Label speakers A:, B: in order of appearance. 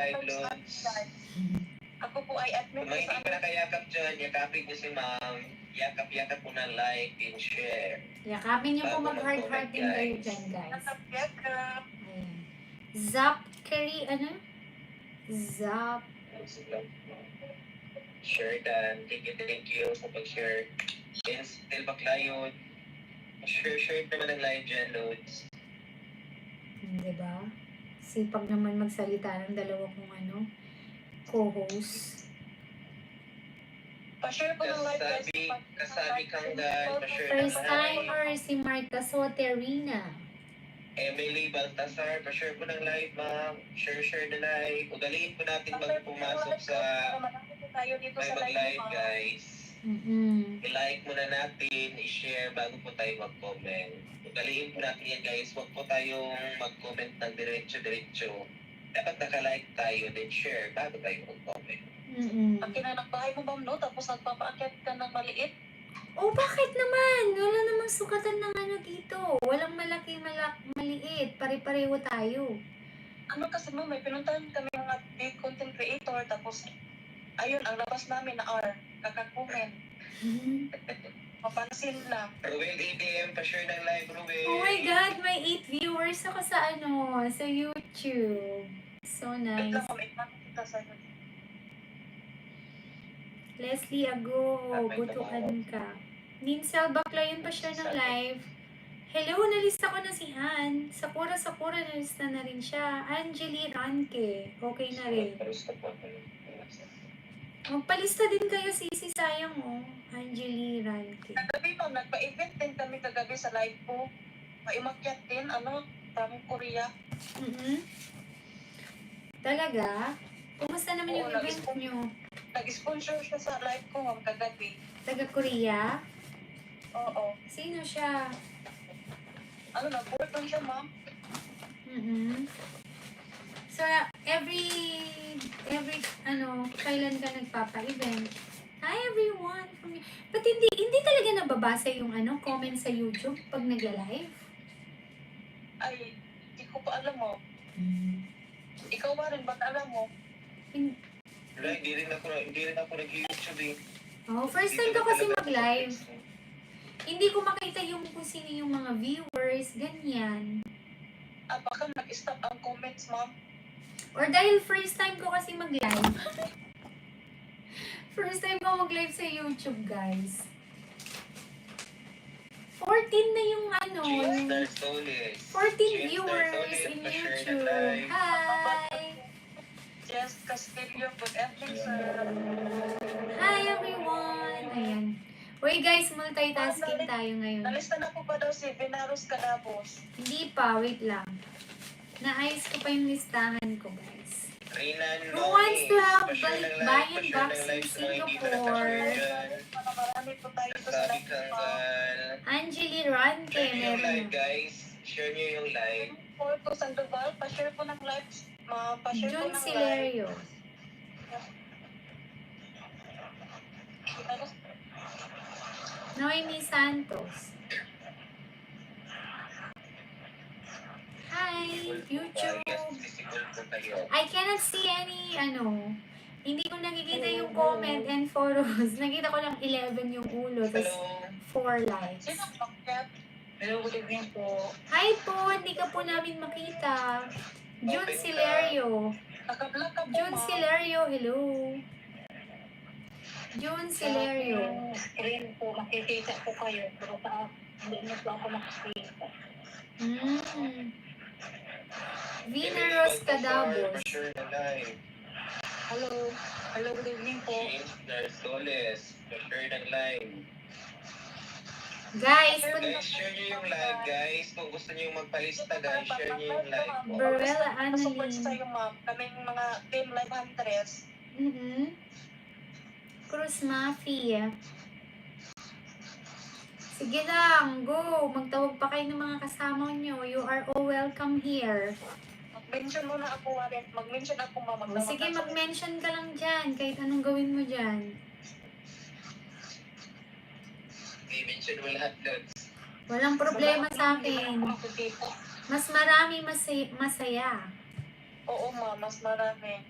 A: live, Lods.
B: Ako po ay admin
A: Kung hindi pa nakayakap dyan, yakapin niyo si ma'am. Yakap-yakap po na like and share.
C: Yakapin niyo po mag-heart-heart din kayo dyan, guys. Ayan. Zap Curry, ano? Zap.
A: Share dan. Thank you sa pag-share. And still baklayon. Share naman ang live dyan, Lods.
C: Diba? Sipag naman magsalita ng dalawa kong co-host.
B: Pa-share po ng live guys.
A: Kasabi kang dan. Pa-share
C: First
A: naman.
C: timer si Marta Soterina.
A: Emily Baltasar. Pa-share po ng live, ma'am. Share na live. Ugaliin po natin bago pumasok sa mag-live, guys. I-like muna natin, i-share bago po tayo mag-comment. Ugaliin po natin yan, guys. Huwag po tayong mag-comment ng diretso-diretso. Dapat naka-like tayo, then share bago tayo mag-comment.
B: Ang kinanakbahay mo, ma'am, no? Tapos nagpapaakyat ka ng maliit.
C: Oh, bakit naman? Wala namang sukatan ng dito. Walang malaki, maliit. Pare-pareho tayo.
B: Ano kasi, ma'am, may pinuntahan kami mga big content creator. Tapos, ayun, ang labas namin na R. Kakakumen. Mapansin lang.
A: Ruel ADM, pa-share ng live, Ruel.
C: Oh my God, may 8 viewers ako sa sa YouTube. So nice. Leslie Ago, butuan ka. Ninsel Bakla yun pa share ng live. Hello, nalista ko na si Han. Sakura, nalista na rin siya. Angeli Ranke, okay na rin. Magpalista din kayo, Sisi, sayang mo. Angeli Ranke.
B: Kagabi pa, nagpa-event din kami kagabi sa live po. Maimakyat din, from Korea.
C: Talaga? Kumusta naman yung event nyo?
B: Nag-sponsor siya sa live ko, ma'am, kagabi.
C: Taga Korea?
B: Oo.
C: Sino siya?
B: Nag-work lang siya, ma'am.
C: So, every kailan ka nagpapa-event? Hi everyone! But hindi talaga nababasa yung comment sa YouTube pag nagla-live?
B: Ay, hindi ko pa alam mo. Ikaw ba rin, ba't alam mo?
A: Hindi rin ako nag-YouTube eh.
C: Oh, first time ko kasi mag-live. Hindi ko makita kung sino yung mga viewers, ganyan.
B: Baka nag-stop ang comments, ma'am.
C: Or dahil first time ko kasi mag-live. First time ko mag-live sa YouTube, guys. 14 na yung 14 viewers in YouTube. Hi!
B: Jess Castillo, good evening, sir.
C: Hi, everyone! Ayan. Uy, guys, multitasking tayo ngayon.
B: Nalista na po ba daw si Benaros Calabos?
C: Hindi pa, wait lang. Naayos ko pa yung listahan ko, guys.
A: Who
C: wants to have buy-in box in Singapore?
B: Marami po tayo ito sa live.
C: Angeli Ranke,
A: Share nyo yung live,
C: meron.
A: guys. Share nyo yung live.
B: Porto Sandoval, pa-share po ng live. Pa-share po
C: Jun
B: ng live.
C: Silerio. Noemi Santos. Hi, YouTube. I cannot see any, hindi ko nakikita yung comment and photos. Nakita ko lang 11 yung ulo, tapos 4 likes.
B: Sino ang bakit? Hello, good evening po.
C: Hi po, hindi ka po namin makita. Jun Silerio.
B: Naka-vlog ka po,
C: Jun
B: ma'am.
C: Silerio, hello. Jun Silerio.
B: Screen po, makikita po kayo. Pero hindi niyo po ako makikita.
C: Vina Ros Cadabos.
A: Share na live.
B: Hello. Hello, good evening po.
A: James Narsoles. Share ng live.
C: Guys,
A: Guys, share nyo yung live, guys. Kung gusto nyo yung magpalista, guys, share nyo yung live.
C: Berwella
B: Support
C: Annalyn.
B: sa'yo, ma'am. Kaming mga team live huntress.
C: Cruz Mafia. Sige lang, go. Magtawag pa kayo ng mga kasama nyo. You are all welcome here.
B: Mag-mention muna ako, Warren. Mag-mention ako, ma'am.
C: Sige, mag-mention ka lang dyan. Kahit anong gawin mo dyan.
A: I-mention mo lahat, Lods.
C: Walang problema sa akin. Mas marami masaya.
B: Oo, ma'am. Mas marami.